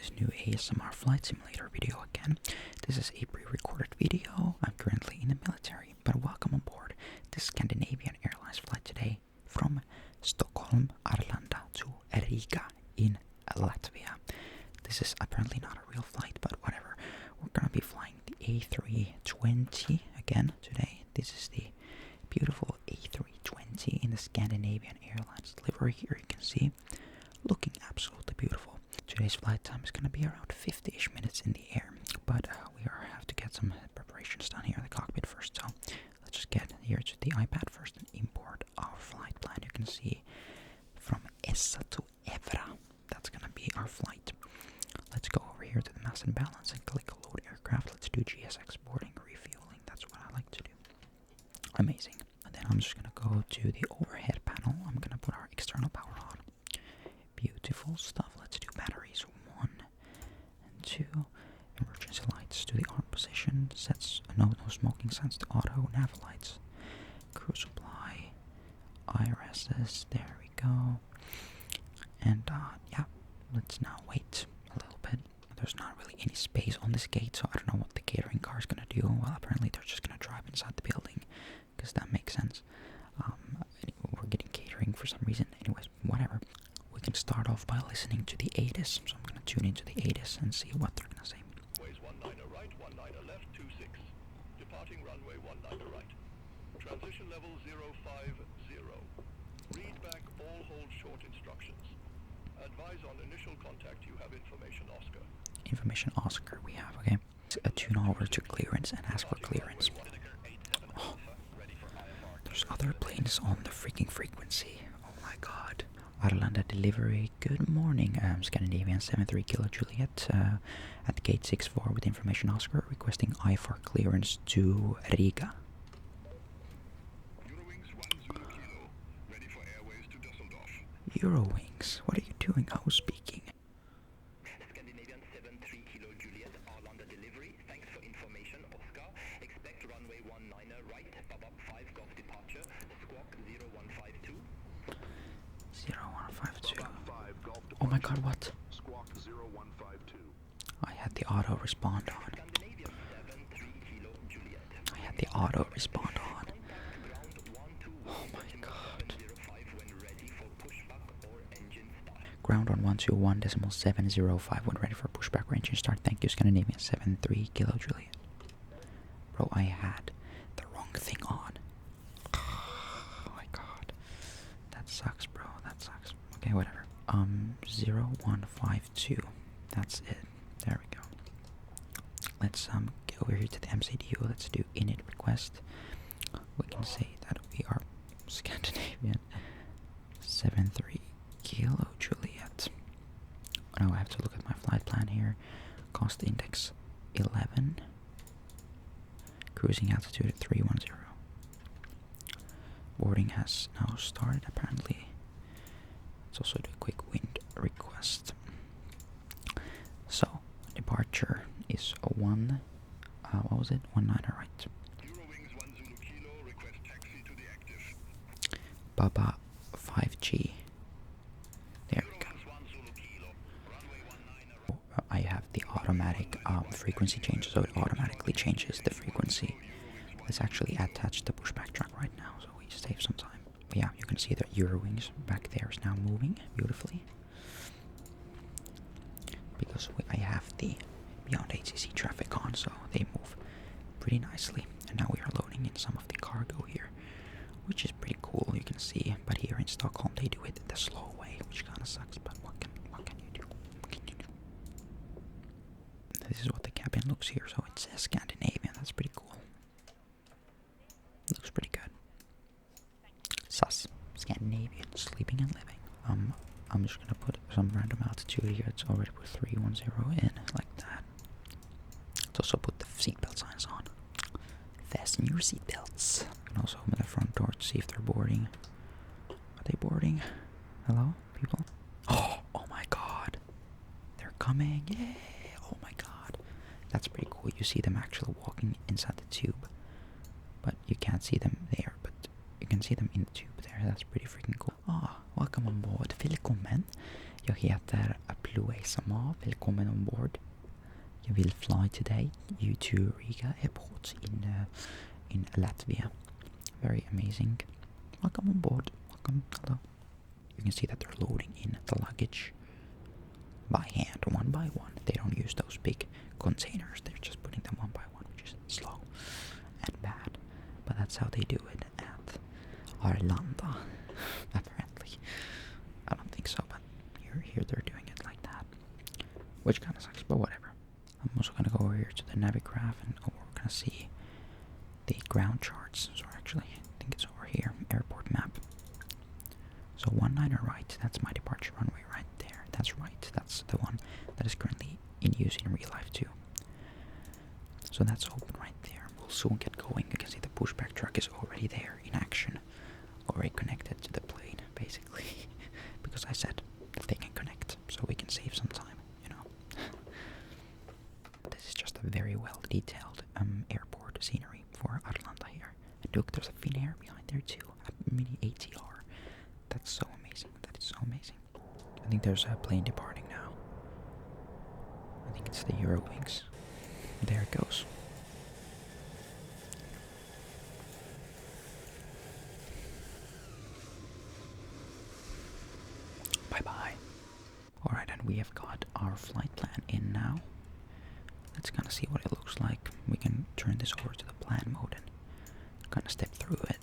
this new ASMR flight simulator video again. This is a pre-recorded video. I'm currently in the military, but welcome on board this Scandinavian Airlines flight today from Stockholm Arlanda to Riga in Latvia. This is apparently not a real flight, but whatever. We're gonna be flying the A320 again today. This is the beautiful A320 in the Scandinavian Airlines livery here, you can see. Looking absolutely beautiful. Today's flight time is going to be around 50-ish minutes in the air, but we have to get some preparations done here in the cockpit first, so let's just get here to the iPad first and import our flight plan. You can see from Essa to Evra, that's going to be our flight. Let's go over here to the mass and balance and click load aircraft. Let's do GS exporting, refueling, that's what I like to do. Amazing. And then I'm just going to go to the overhead panel. I'm going to put our external power on. Beautiful stuff. Let's do batteries 1 and 2. Emergency lights to the arm position. Sets no smoking sets to auto. Nav lights. Crew supply. IRSs. There we go. And yeah, let's now wait a little bit. There's not really any space on this gate, so I don't know what the catering car is gonna do. Well, apparently they're just gonna drive inside the building, because that makes sense. We're getting catering for some reason. Anyways, whatever. We can start off by listening to the ATIS, so I'm going to tune into the ATIS and see what they're going to say. Ways 19 right, 19 left, 26. Departing runway 19 right. Transition level 050. Read back all hold short instructions. Advise on initial contact you have information Oscar. Information Oscar we have, okay. Tune over to clearance and ask for clearance. Oh, there's other planes on the freaking frequency. Oh my god. Arlanda delivery, good morning, Scandinavian 73 Kilo Juliet at gate 64 with information Oscar requesting IFAR clearance to Riga. Eurowings 10 Kilo, ready for airways to Düsseldorf. Eurowings, what are you doing? Who's speaking? Scandinavian 73 Kilo Juliet Arlanda delivery, thanks for information Oscar. Expect runway 19 right, Babab 5 Golf departure, squawk 0152. 0152. Oh my god, what? Squawk 0152. I had the auto respond on. Scandinavian 73 Kilo Juliet. I had the auto respond on. Oh my god. 05 when ready for pushback or engine start. Ground on 121.705 when ready for pushback or engine start. Thank you, Scandinavian 73 Kilo Juliet. Bro, I had the wrong thing on. Oh my god. That sucks, bro. That sucks. Okay, whatever. 0152. That's it. There we go. Let's get over here to the MCDU. Let's do init request. We can say that we are Scandinavian 73 Kilo Juliet. Now I have to look at my flight plan here. Cost index 11. Cruising altitude 310. Boarding has now started apparently. Let's also do a quick wind request. So, departure is a 19 right. Eurowings 10 Kilo, request taxi to the active. Baba 5G. There we go. I have the automatic frequency change, so it automatically changes the frequency. It's actually attached to pushback track right now, so we save some time. But yeah, you can see that Eurowings back there is now moving beautifully. Because I have the Beyond HCC traffic on, so they move pretty nicely. And now we are loading in some of the cargo here, which is pretty cool, you can see. But here in Stockholm they do it the slow way, which kind of sucks, but what can you do? What can you do? This is what the cabin looks here, so it says Scandinavian, that's pretty cool. Looks pretty good. Sus. Scandinavian, sleeping and living. I'm just gonna put some random altitude here. It's already put 310 in, like that. Let's also put the seatbelt signs on. Fasten your seatbelts. You can also open the front door to see if they're boarding. Are they boarding? Hello, people? Oh my god. They're coming. Yay! Oh my god. That's pretty cool. You see them actually walking inside the tube. But you can't see them there, but you can see them in the tube there. That's pretty freaking cool. Welcome on board. Välkommen. Jag heter Blue ASMR. Välkommen ombord. Jag will fly today you to Riga Airport in Latvia. Very amazing. Welcome on board. Welcome. Hello. You can see that they're loading in the luggage by hand, one by one. They don't use those big containers. They're just putting them one by one, which is slow and bad. But that's how they do it at Arlanda, apparently. I don't think so, but here they're doing it like that. Which kind of sucks, but whatever. I'm also going to go over here to the Navigraph and we're going to see the ground charts. So actually, I think it's over here, airport map. So 19 right, that's my departure runway right there. That's right, that's the one that is currently in use in real life too. So that's open right there. We'll soon get going. You can see the pushback truck is already there in action. Already connected to the plane, basically. Because I said that they can connect, so we can save some time, you know. This is just a very well detailed airport scenery for Arlanda here. And look, there's a Finnair behind there too, a mini ATR. That's so amazing. That is so amazing. I think there's a plane departing now. I think it's the Eurowings. There it goes. Bye-bye. Alright, and we have got our flight plan in now. Let's kind of see what it looks like. We can turn this over to the plan mode and kind of step through it.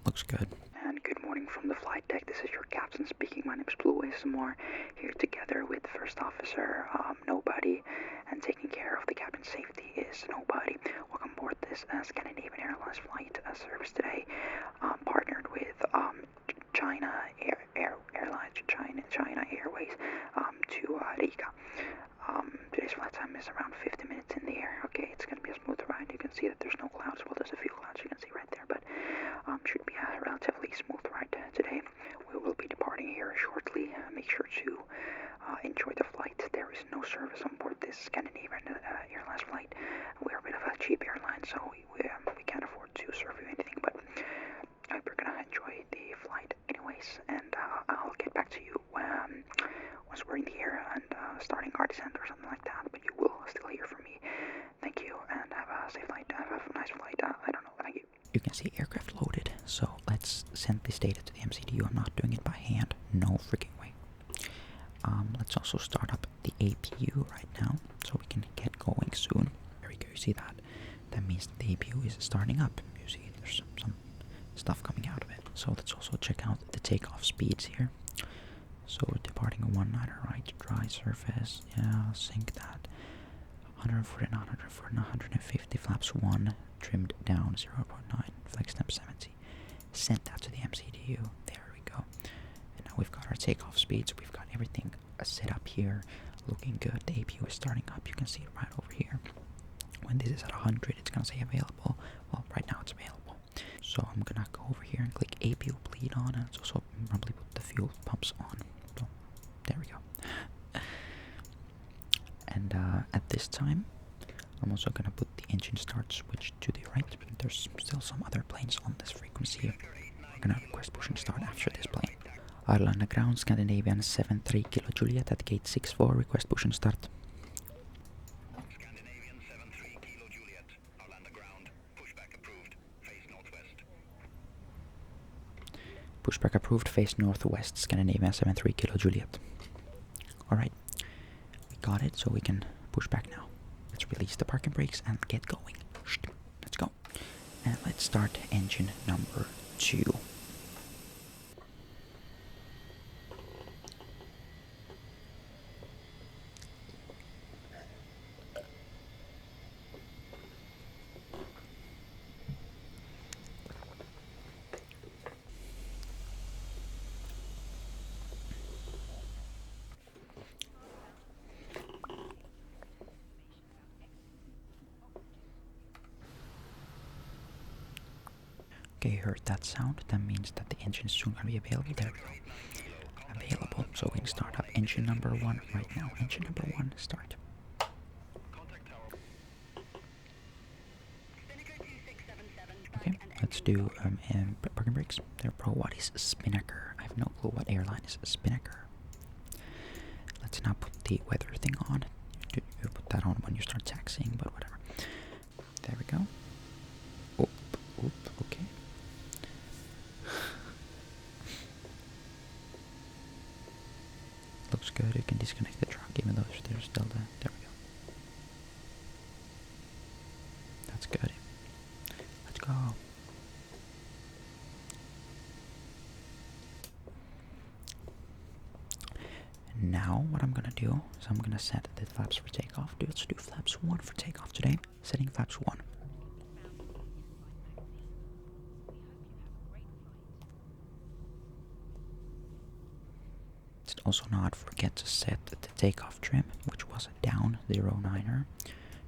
Looks good. And good morning from the flight deck. This is your captain speaking. My name is Blue ASMR, here together with First Officer Nobody, and taking care of the cabin safety is Nobody. Welcome aboard this Scandinavian Airlines flight service today, partnered with China Airways to Riga. Today's flight time is around 50 minutes in the air. Okay, it's going to be a smooth ride. You can see that there's no clouds. Well, there's a few clouds you can see right there, but should be a relatively smooth ride today. We will be departing here shortly. Make sure to enjoy the flight. There is no service on board this Scandinavian Airlines flight. We're a bit of a cheap airline, so we can't afford to serve you anything, but I hope you're going to enjoy the flight anyways, and I'll get back to you once we're in the air and starting our descent or something like that, but you will still hear from me. Thank you, and have a safe flight. Have a nice flight. I don't know. Thank you. You can see aircraft loaded, so let's send this data to the MCDU. I'm not doing it by hand. No freaking way. Let's also start up the APU right now, so we can get going soon. There we go. You see that? That means that the APU is starting up. You see there's some stuff coming out of it. So let's also check out the takeoff speeds here. So we're departing a 19 right, dry surface. Yeah, sync that. 149, 149, 150, flaps 1, trimmed down 0.9, flex temp 70. Sent that to the MCDU. There we go. And now we've got our takeoff speeds. We've got everything set up here. Looking good. The APU is starting up. You can see it right over here. When this is at 100, it's going to say available. Well, right now it's available. So I'm going to go over here and click APU bleed on, and it's also probably put the fuel pumps on. So there we go. And at this time, I'm also going to put the engine start switch to the right. There's still some other planes on this frequency. We're going to request pushing start after this plane. Arlanda ground, Scandinavian 73 Kilo Juliet at gate 64, request pushing start. Scandinavian 73 Kilo Juliet, Arlanda ground, pushback approved, face northwest. Pushback approved, face northwest, Scandinavian 73 Kilo Juliet. Alright, we got it, so we can push back now. Let's release the parking brakes and get going. Let's go. And let's start engine number 2. Okay, you heard that sound. That means that the engine is soon going to be available. There we go. Available. So we can start up engine number 1 right now. Engine number 1, start. Okay, let's do parking brakes. They're Pro. What is Spinnaker? I've have no clue what airline is Spinnaker. Let's now put the weather thing on. You put that on when you start taxiing, but whatever. There we go. Oop, okay. Looks good. You can disconnect the truck even though there's still the... There we go. That's good. Let's go. Now what I'm gonna do is I'm gonna set the flaps for takeoff. Let's do flaps 1 for takeoff today. Setting flaps 1. Let's also not forget to set the takeoff trim, which was a down 09er.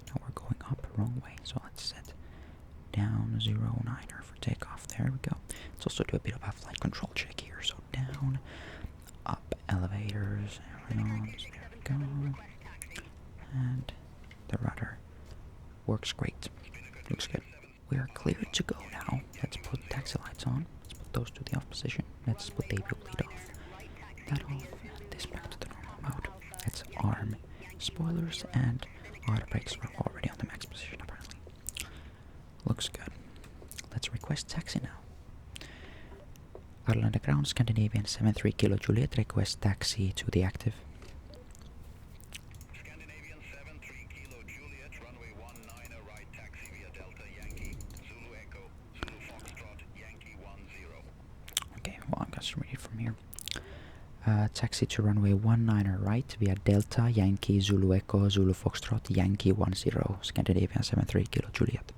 Now we're going up wrong way, so let's set down 09er for takeoff. There we go. Let's also do a bit of a flight control check here. So down, up, elevators, ailerons, there we go. And the rudder works great. Looks good. We are cleared to go now. Let's put taxi lights on. Let's put those to the off position. Let's put the APU bleed off. That off, and this back to the normal mode. Let's arm spoilers, and auto brakes are already on the max position apparently. Looks good. Let's request taxi now. Arlanda ground, Scandinavian 73 Kilo Juliet, request taxi to the active. Scandinavian 73 Kilo Juliet, runway 19 right, taxi via Delta Yankee, Zulu Echo, Zulu Foxtrot, Yankee 10. Okay, well I'm just read it from here. Taxi to runway 19 right via Delta Yankee Zulu Echo Zulu Foxtrot Yankee 10 Scandinavian 73 Kilo Juliet.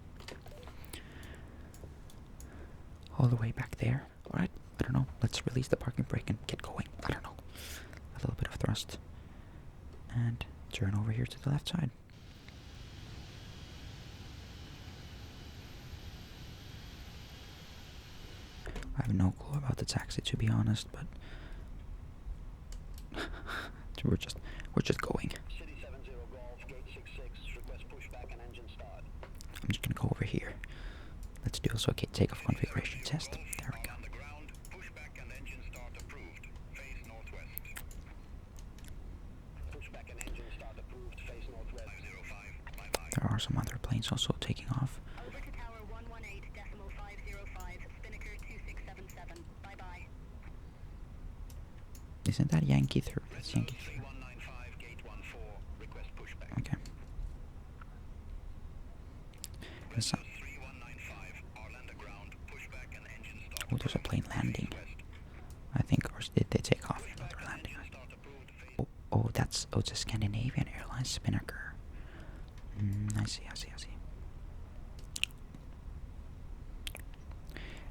All the way back there. Alright, I don't know. Let's release the parking brake and get going. I don't know. A little bit of thrust. And turn over here to the left side. I have no clue about the taxi to be honest, but we're just going. City 70 Golf, gate 66, request pushback and engine start. I'm just gonna go over here. Let's do also a takeoff configuration test. There we go. On the ground, pushback and engine start approved. Face northwest. Pushback and engine start approved. Face northwest. 505. Bye-bye. There are some other planes also taking off. Over to tower 118.505, Spinnaker 2677. Bye-bye. Isn't that Yankee 3? That's Yankee 3. 3195, gate 14, request pushback. Okay. And so, 3195, Arlanda ground, pushback and engine start. oh, there's a plane landing. I think, or did they take off? No, they're landing. Start approved. Face Oh, it's a Scandinavian Airlines Spinnaker. I see.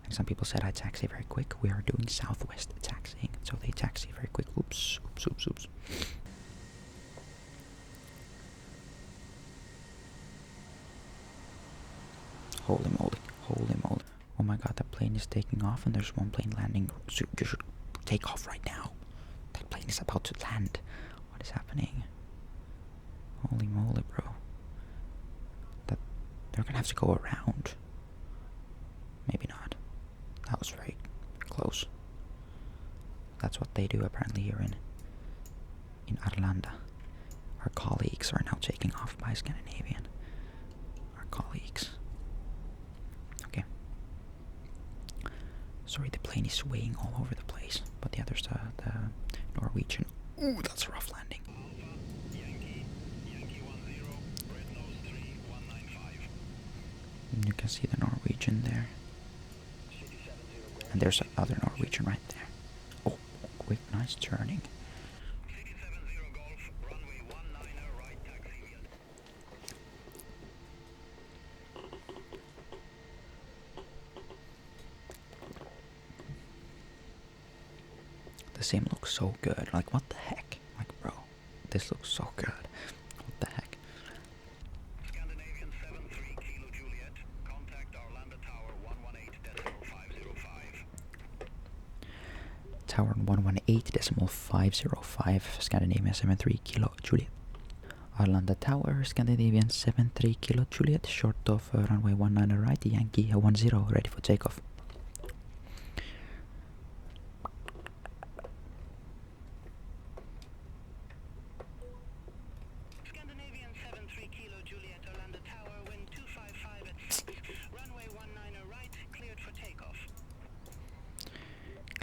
And some people said I taxi very quick. We are doing Southwest taxiing, so they taxi very quick. Oops. Holy moly. Oh my god, that plane is taking off and there's one plane landing. So you should take off right now. That plane is about to land. What is happening? Holy moly, bro. They're gonna have to go around. Maybe not. That was very close. That's what they do apparently here in Arlanda. Our colleagues are now taking off by Scandinavian. Our colleagues. Okay. Sorry, the plane is swaying all over the place. But the other's the Norwegian. Ooh, that's a rough landing. Yankee 10, red nose 3195. You can see the Norwegian there. City 70 Golf. And there's another Norwegian right there. Oh, quick, nice turning. City 70 Golf, runway 19 right, taxi via. The sim looks so good. Like, what the heck? Like, bro, this looks so good. What the heck? Scandinavian 73 Kilo Juliet, contact Arlanda Tower 118.505. Tower 118.505, Scandinavian 73 Kilo Juliet. Arlanda Tower, Scandinavian 73 Kilo Juliet, short of runway 19 right, Yankee 10, ready for takeoff.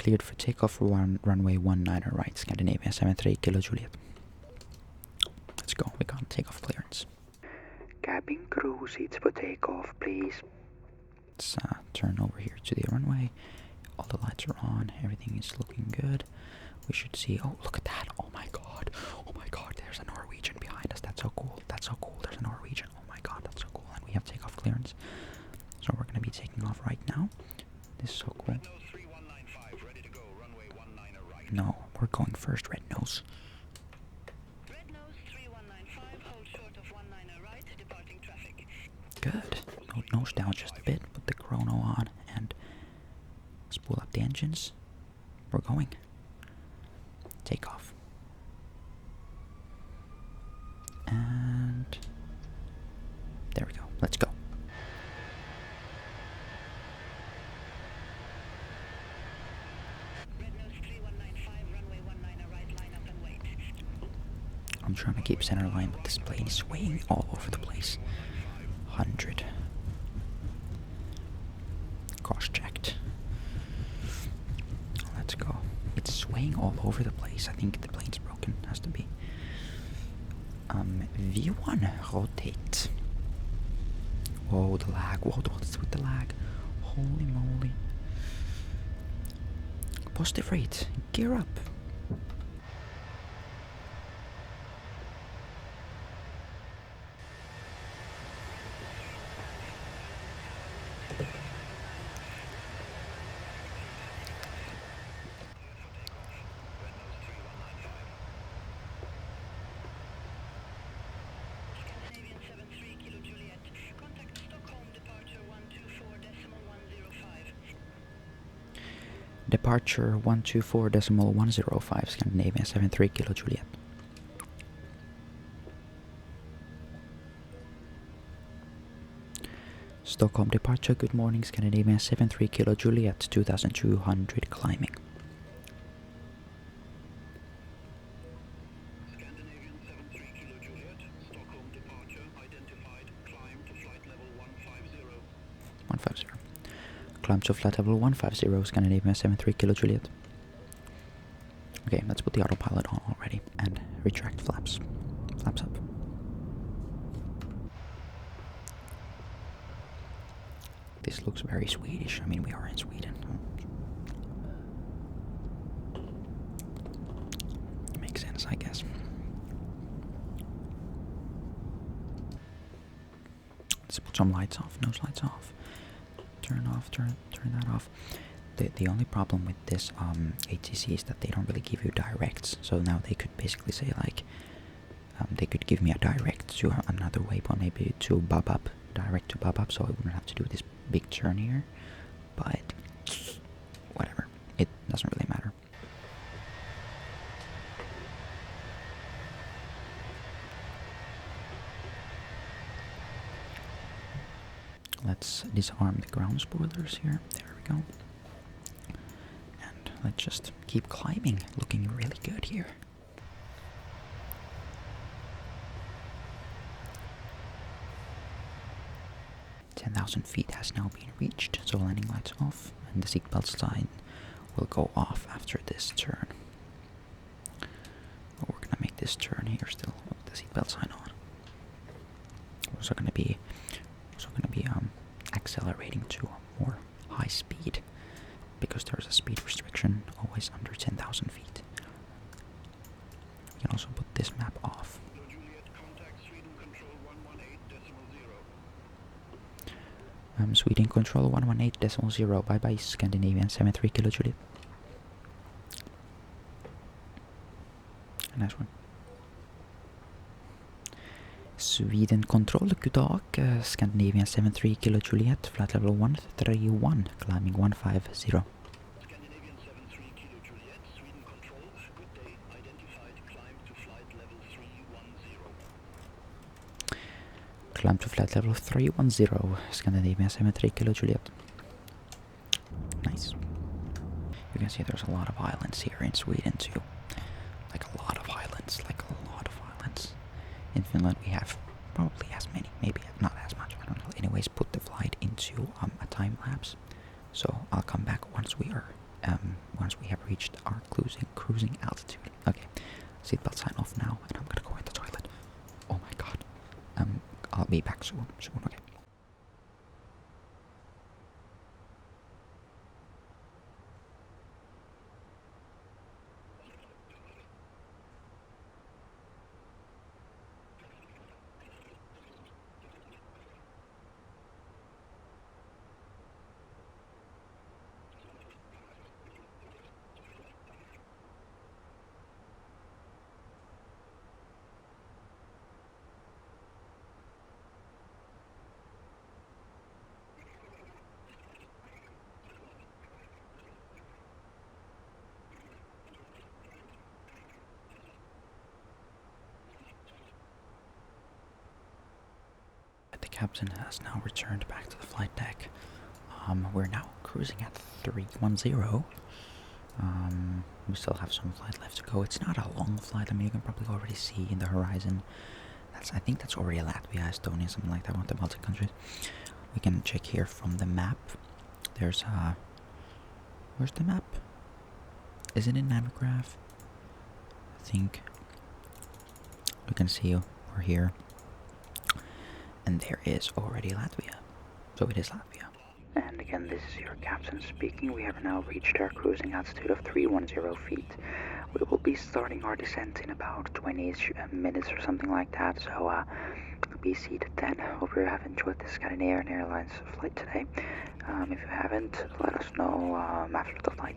cleared for takeoff for runway 19 right, Scandinavian 73 Kilo Juliet. Let's go, we got takeoff clearance. Cabin crew seats for takeoff, please. Let's turn over here to the runway. All the lights are on, everything is looking good. We should see, oh look at that, oh my god, there's a Norwegian behind us, that's so cool, there's a Norwegian, oh my god, that's so cool, and we have takeoff clearance. So we're gonna be taking off right now. This is so cool. No, we're going first, Red Nose. Red nose 3195, hold short of 19 right, departing traffic. Good. Nose down just a bit, put the chrono on, and spool up the engines. We're going. Take off. And there we go. Let's go. Red nose 3195, runway 19 right, line up and wait. I'm trying to keep center line, but this plane is swaying all over the place. 100. Cross-checked. Let's go. It's swaying all over the place. I think the plane's broken. Has to be. V1, rotate. Whoa, the lag. Whoa, what's with the lag? Holy moly. Positive rate. Gear up. Scandinavian 73 Kilo Juliet, contact Stockholm departure 124.105. Departure 124.105, Scandinavian 73 Kilo Juliet. Stockholm departure, good morning, Scandinavian 73 Kilo Juliet, 2200 climbing. Scandinavian 73 Kilo Juliet, Stockholm departure identified, climb to flight level 150. 150. Climb to flight level 150, Scandinavian 73 Kilo Juliet. Okay, let's put the autopilot on already and retract flaps. Flaps up. This looks very Swedish. I mean, we are in Sweden. Makes sense, I guess. Let's put some lights off. Nose lights off. Turn that off. The only problem with this ATC is that they don't really give you directs. So now they could basically say like, they could give me a direct to another waypoint, maybe to Babab, direct to Babab, so I wouldn't have to do this big turn here. But whatever, it doesn't really matter. Let's disarm the ground spoilers here. There we go. And let's just keep climbing. Looking really good here. .10,000 feet has now been reached, so landing lights off, and the seatbelt sign will go off after this turn. But we're gonna make this turn here still with the seatbelt sign on. We're also gonna be accelerating to more high speed because there's a speed restriction always under 10,000 feet. We can also put this map off. Juliet, contact Sweden control 118.0. Sweden control 118.0. Bye bye, Scandinavian 73 Kilo Juliet. Nice one. Sweden control, good dag, Scandinavian 73 Kilo Juliet, flight level 131, climbing 150. Scandinavian 73 Kilo Juliet, Sweden control, good day, identified, climb to flight level 310. Climb to flight level 310, Scandinavian 73 Kilo Juliet. Nice. You can see there's a lot of islands here in Sweden too. Like a lot of islands, In Finland we have probably as many, maybe not as much, I don't know. Anyways, put the flight into a time lapse. So I'll come back once we Seatbelt sign off now, and I'm gonna go in the toilet. Oh my god. I'll be back soon, okay? The captain has now returned back to the flight deck. We're now cruising at 310. We still have some flight left to go. It's not a long flight. I mean, you can probably already see in the horizon. I think that's already Latvia, Estonia, something like that, one of the Baltic countries. We can check here from the map. There's where's the map? Is it in Navigraph? I think we can see we're here. And there is already Latvia. So it is Latvia. And again, this is your captain speaking. We have now reached our cruising altitude of 310 feet. We will be starting our descent in about 20 minutes or something like that. So be seated then. Hope you have enjoyed the Scandinavian Airlines flight today. If you haven't, let us know after the flight.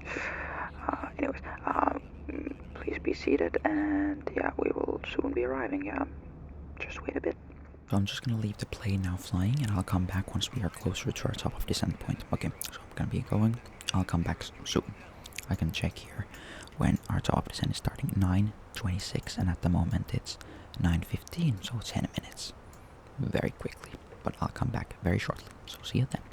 Anyways, please be seated, and yeah, we will soon be arriving. Just wait a bit. So I'm just gonna leave the plane now flying, and I'll come back once we are closer to our top of descent point. Okay, so I'm gonna be going. I'll come back soon. I can check here when our top of descent is starting. 9:26, and at the moment it's 9:15, so 10 minutes. Very quickly, but I'll come back very shortly. So see you then.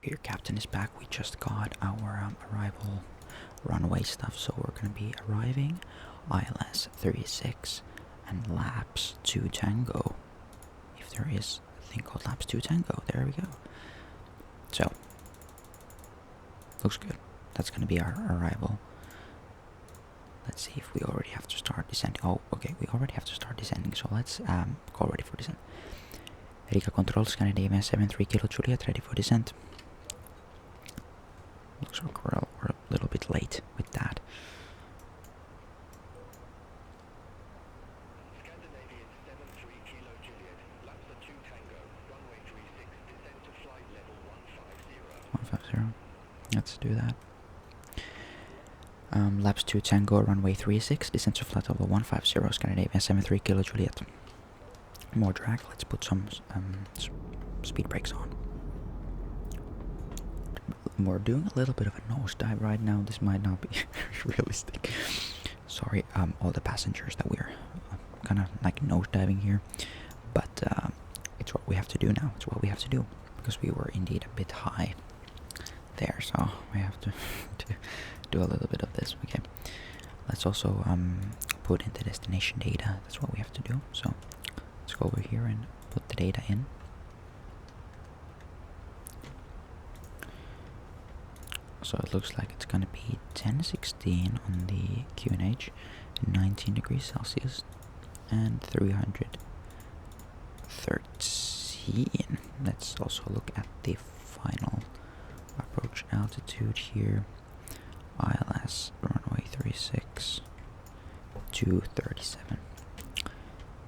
Your captain is back. We just got our arrival runway stuff, so we're gonna be arriving ILS 36 and laps 2 Tango. If there is a thing called laps 2 Tango, there we go. So, looks good. That's gonna be our arrival. Let's see if we already have to start descending. Oh, okay, we already have to start descending, so let's go ready for descent. Riga Control, Scandinavian 73 Kilo Juliet, ready for descent. Looks like we're a little bit late with that. Scandinavian 73 Kilo Juliet, laps 2 Tango, runway 36, descend to flight level 150. 150. Let's do that. Laps 2 Tango, runway 36, descent to flight level 150, Scandinavian 73 Kilo Juliet. More drag, let's put some speed brakes on. We're doing a little bit of a nosedive right now. This might not be realistic. Sorry, all the passengers that we're kind of like nosediving here. But it's what we have to do now. It's what we have to do. Because we were indeed a bit high there. So we have to do a little bit of this. Okay. Let's also put in the destination data. That's what we have to do. So let's go over here and put the data in. So it looks like it's gonna be 10:16 on the QNH, 19 degrees Celsius, and 313. Let's also look at the final approach altitude here. ILS runway 36, 237.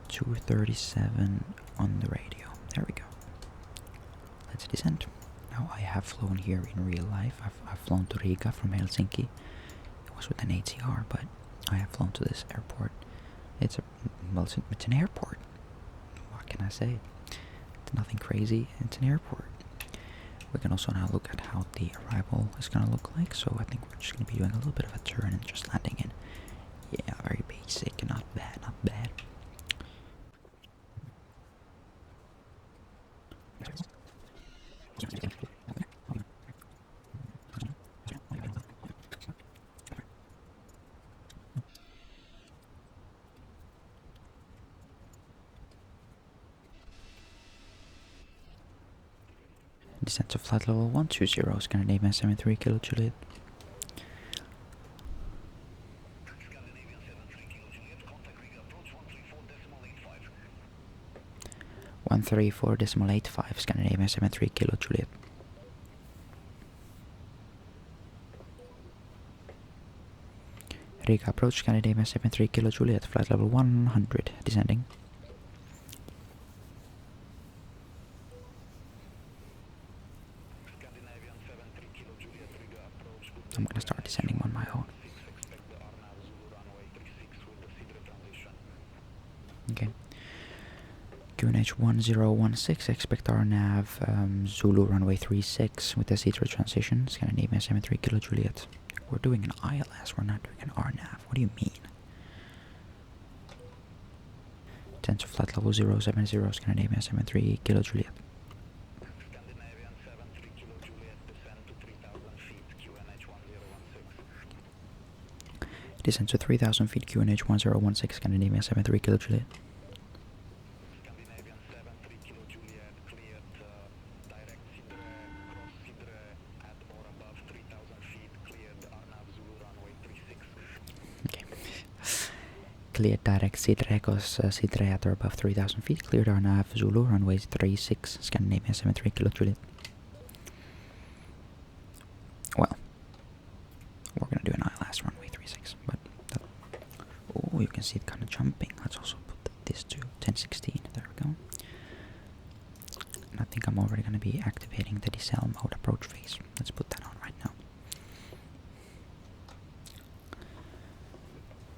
237 on the radio. There we go. Let's descend. Now I have flown here in real life. I've flown to Riga from Helsinki. It was with an ATR, but I have flown to this airport. It's an airport. What can I say? It's nothing crazy. It's an airport We can also now look at how the arrival is gonna look like. So I think we're just gonna be doing a little bit of a turn and just landing in. Yeah, very basic, not bad, not bad. Descent to flight level 120, Scandinavian 73 Kilo Juliet. Scandinavian 73 Kilo Juliet, contact Riga approach 134.85. 134.85, Scandinavian 73 Kilo Juliet. Riga approach, Scandinavian 73 Kilo Juliet, flight level 100, descending. Scandinavian 73 Kilo Juliet, Riga approach. I'm gonna start descending on my own. Expect the RNAV Zulu runway 36 with the Sidra transition. Okay. QNH 1016, expect our nav Zulu runway 36 with the Citra transition, Scandinavian 73 Kilo Juliet. We're doing an ILS, we're not doing an RNAV. What do you mean? Descent to flight level 070, Scandinavian 73 Kilo Juliet. Scandinavian 73 Kilo Juliet, descend to 3,000 feet, QNH 1016. Descent to 3,000 feet, QNH 1016, Scandinavian 73 Kilo Juliet. Scandinavian 73 Kilo Juliet, cleared direct Sidra, cross Sidra at or above 3,000 feet, cleared RNAV Zulu runway 36. Okay. Cleared direct Sidrekos Sidre at or above 3,000 feet. Cleared our nav Zulu runway 36, Scandinavian 73 Kilo Juliet. Well, we're gonna do an ILS runway 36, but oh, you can see it kind of jumping. Let's also put this to 1016. There we go. And I think I'm already gonna be activating the decel mode approach phase. Let's put that on right now.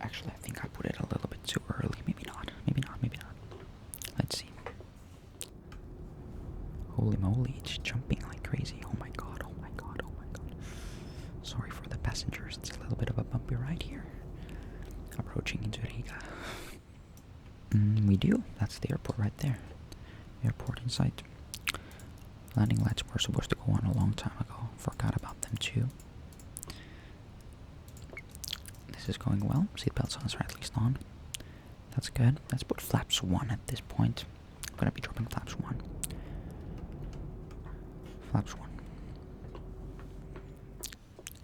Actually, I think I put it a little bit too early. Maybe not. Maybe not. Maybe not. Let's see. Holy moly, it's jumping like crazy. Oh my god. Oh my god. Oh my god. Sorry for the passengers. It's a little bit of a bumpy ride here. Approaching into Riga. We do. That's the airport right there. Airport in sight. Landing lights were supposed to go on a long time ago. Forgot about them too. This is going well. Seatbelt signs are at least on. That's good. Let's put flaps 1 at this point. I'm gonna be dropping flaps 1. Flaps 1.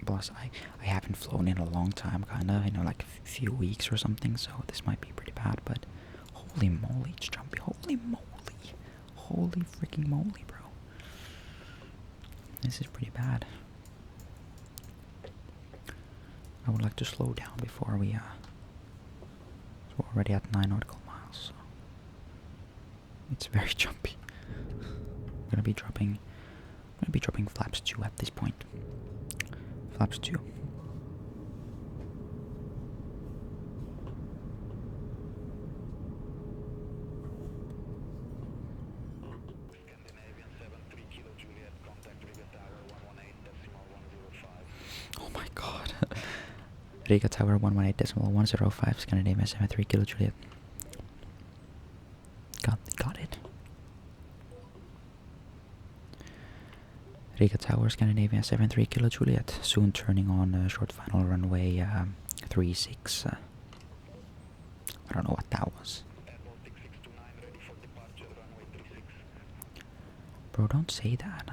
Plus, I haven't flown in a long time, kinda, like a few weeks or something, so this might be pretty bad, but holy moly, it's jumpy. Holy moly. Holy freaking moly, bro. This is pretty bad. I would like to slow down before we, we're already at 9 nautical miles, so it's very jumpy. I'm gonna be dropping flaps 2 at this point. Flaps 2. Scandinavian 73 Kilo Juliet, contact Riga Tower 118.105. Oh my god. Riga Tower 118.105, Scandinavian 73 Kilo Juliet. Got it. Riga Tower, Scandinavian 73 Kilo Juliet. Soon turning on short final runway 36. I don't know what that was. Airport 6629, ready for departure, runway 36. Bro, don't say that.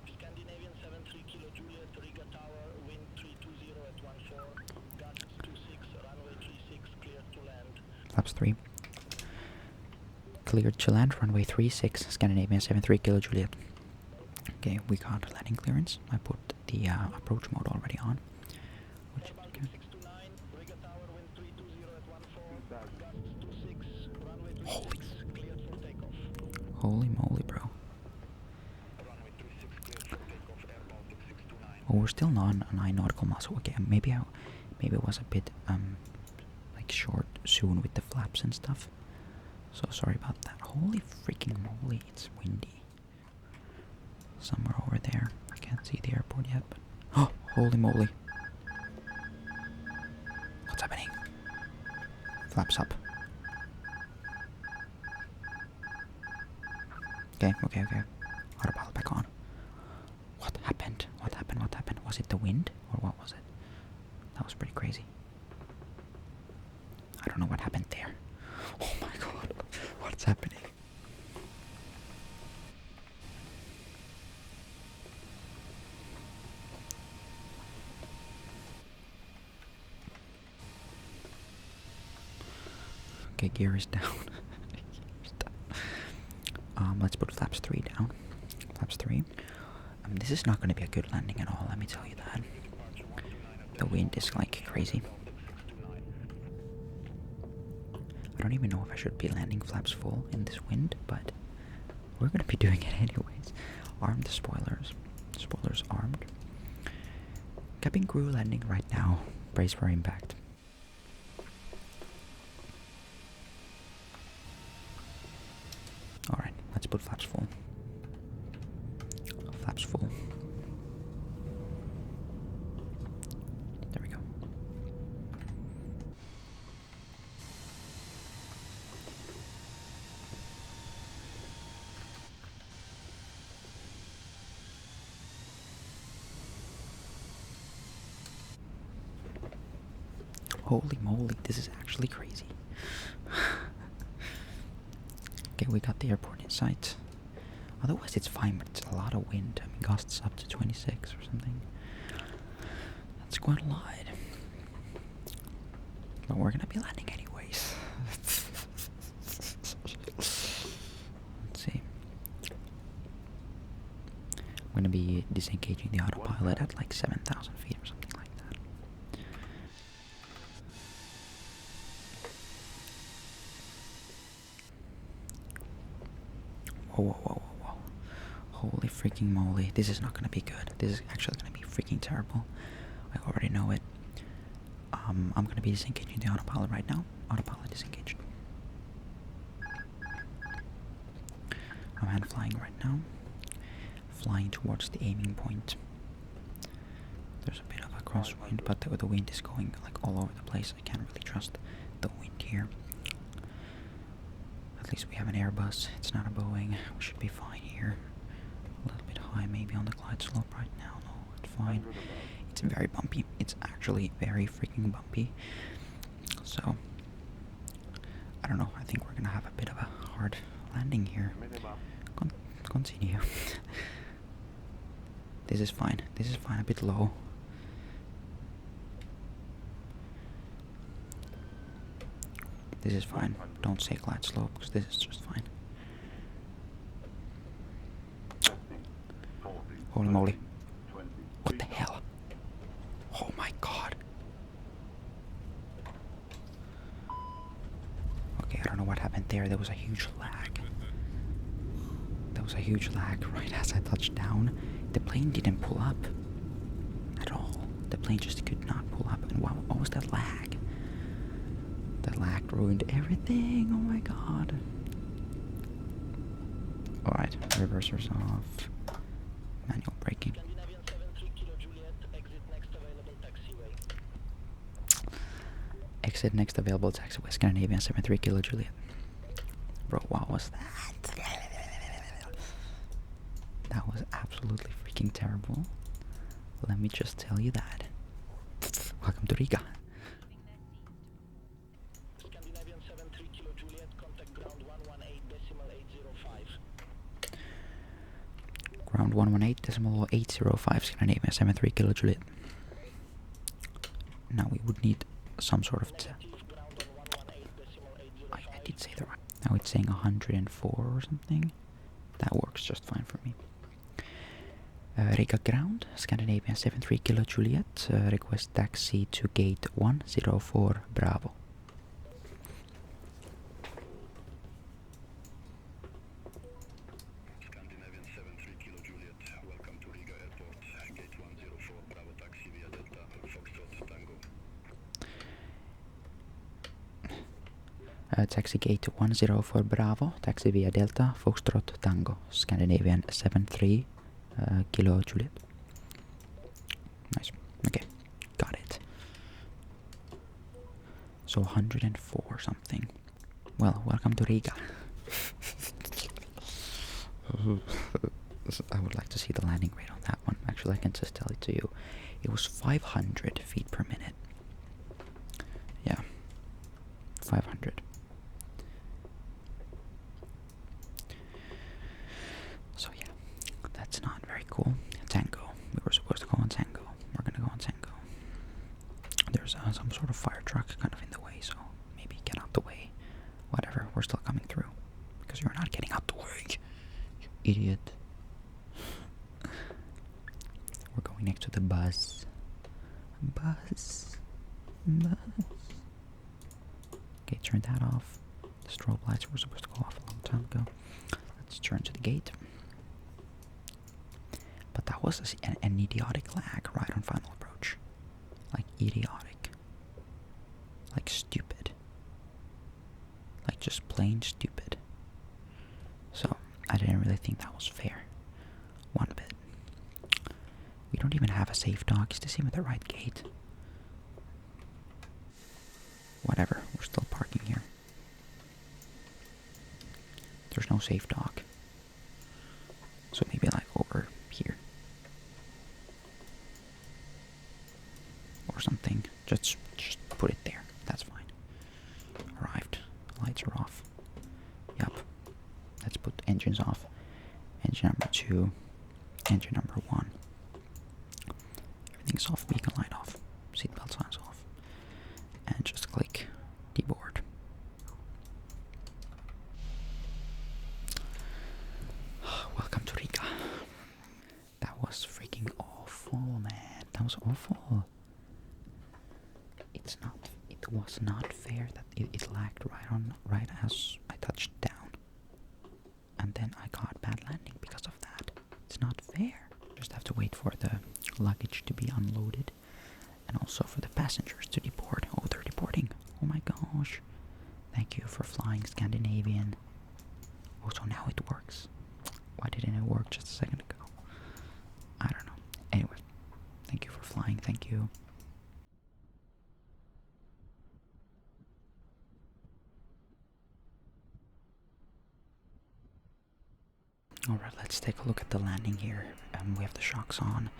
Scandinavian 73 Kilo Juliet, Riga Tower, wind 320 at 14, gusts 26, runway 36, cleared to land. Flaps 3. Cleared to land, runway 36, Scandinavian 73 Kilo Juliet. Okay, we got landing clearance. I put the approach mode already on. Which is good. 629, Riga Tower, wind 320 at 14, gusts 26, runway 36, cleared for takeoff. Holy moly, bro. Runway 36, cleared for takeoff, Air Baltic 629. Oh, we're still on 9 nautical miles. Okay, maybe it was a bit like short soon with the flaps and stuff. So sorry about that. Holy freaking moly, it's windy. somewhere over there. I can't see the airport yet, but oh, holy moly! What's happening? Flaps up. Okay. Autopilot back on. What happened? What happened? What happened? Was it the wind or what was it? That was pretty crazy. I don't know what happened there. Oh my god, what's happening? Okay, gear is down. Let's put flaps 3 down. Flaps 3. This is not going to be a good landing at all, let me tell you that. The wind is like crazy. I don't even know if I should be landing flaps full in this wind, but we're going to be doing it anyways. Arm the spoilers. Spoilers armed. Cabin crew landing right now. Brace for impact. Alright, let's put flaps full. Flaps full. There we go. Holy moly, this is actually crazy. Okay, we got the airport in sight. Otherwise it's fine, but it's a lot of wind. I mean, gusts up to 26 or something. That's quite a lot. But we're gonna be landing anyways. Let's see. I'm gonna be disengaging the autopilot at like 7,000 feet or something like that. Whoa. Holy freaking moly. This is not gonna be good. This is actually gonna be freaking terrible. I already know it. I'm gonna be disengaging the autopilot right now. Autopilot disengaged. I'm hand flying right now. Flying towards the aiming point. There's a bit of a crosswind, but the wind is going like all over the place. I can't really trust the wind here. At least we have an Airbus. It's not a Boeing. We should be fine here. A little bit high maybe on the glide slope right now. No, it's fine. It's very bumpy. It's actually very freaking bumpy. So, I don't know. I think we're gonna have a bit of a hard landing here. Continue. This is fine. This is fine. A bit low. This is fine. Don't say glide slope because this is just fine. Holy moly. What the hell? Oh my god. Okay, I don't know what happened there. There was a huge lag. There was a huge lag right as I touched down. The plane didn't pull up at all. The plane just could not pull up. And what was that lag? That lag ruined everything. Oh my god. Alright, reversers off. Manual braking. Scandinavian 73 Kilo Juliet, exit next available taxiway. Exit next available taxiway. Scandinavian 73 Kilo Juliet. Bro, what was that? That was absolutely freaking terrible. Let me just tell you that. Welcome to Riga. Scandinavian 73 Kilo Juliet, contact ground 118.805. Ground 118.805, Scandinavian 73 Kilo Juliet. Now we would need some sort of... Ground on 118.805. I did say the right. Now it's saying 104 or something. That works just fine for me. Riga ground, Scandinavian 73 Kilo Juliet, request taxi to gate 104 Bravo. Scandinavian 73 Kilo Juliet, welcome to Riga Airport. Gate 104 Bravo taxi via Delta, Foxtrot Tango. Taxi gate 104 Bravo, taxi via Delta, Foxtrot Tango, Scandinavian 73 Kilo Juliet. Nice. Okay, got it. So 104 something. Well, welcome to Riga. I would like to see the landing rate on that one. Actually, I can just tell it to you. It was 500 feet per minute. Yeah, 500. So yeah, that's not very cool. Tango. We were supposed to go on Tango. We're gonna go on Tango. There's some sort of fire truck kind of in the way, so maybe get out the way. Whatever, we're still coming through. Because you're not getting out the way, you idiot. We're going next to the bus. Bus. Okay, turn that off. The strobe lights were supposed to go off a long time ago. Let's turn to the gate. But that was an idiotic lag right on final approach. Like idiotic. Like stupid. Like just plain stupid. So I didn't really think that was fair. One bit. We don't even have a safe dock. Is this even the right gate? Whatever, we're still parking here. There's no safe dock. So maybe like over here. Or something. Just put it there. That's fine. Arrived. Lights are off. Yup. Let's put engines off. Engine number 2. Engine number 1. Everything's off. Beacon light off. Seatbelt signs off. And just click deboard. Welcome to Riga. That was freaking awful, man. That was awful. It was not fair that it lagged right as I touched down. And then I got bad landing because of that. It's not fair. Just have to wait for the luggage to be unloaded. And also for the passengers to deport. Oh, they're deporting. Oh my gosh. Thank you for flying Scandinavian. Oh, so now it works. Why didn't it work just a second ago? I don't know. Anyway, thank you for flying. Thank you. Alright, let's take a look at the landing here. We have the shocks on,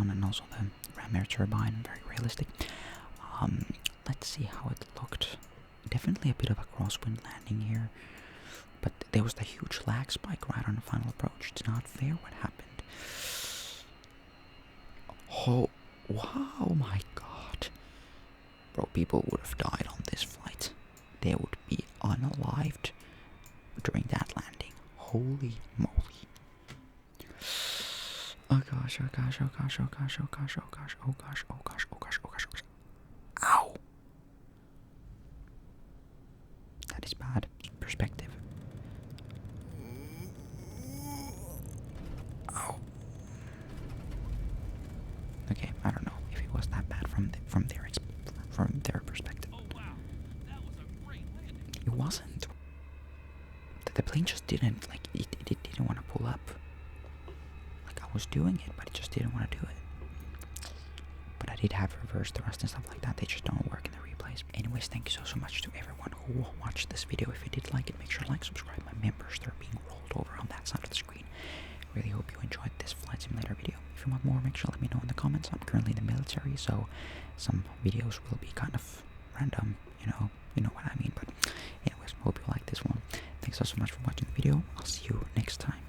and also the ram air turbine, very realistic. Let's see how it looked. Definitely a bit of a crosswind landing here, but there was the huge lag spike right on the final approach. It's not fair what happened. Oh, wow, my god. Bro, people would have died on this flight. They would be unalived during that landing. Holy moly. Oh gosh, oh gosh, oh gosh, oh gosh, oh gosh, oh gosh, oh gosh, oh gosh, oh gosh, oh gosh, oh gosh. Ow! That is bad. Perspective. Ow. Okay, I don't know if it was that bad from their perspective. Oh wow, that was a great landing. It wasn't. The plane just didn't, like, it didn't want to pull up. Like, I was doing it, but it just didn't want to do it. But I did have reverse thrust and stuff like that. They just don't work in the replays. Anyways, thank you so much to everyone who watched this video. If you did like it, make sure to like, subscribe. My members, they're being rolled over on that side of the screen. Really hope you enjoyed this flight simulator video. If you want more, make sure to let me know in the comments. I'm currently in the military, so some videos will be kind of random, you know what I mean. But anyways, hope you like this one. Thanks so much for watching the video. I'll see you next time.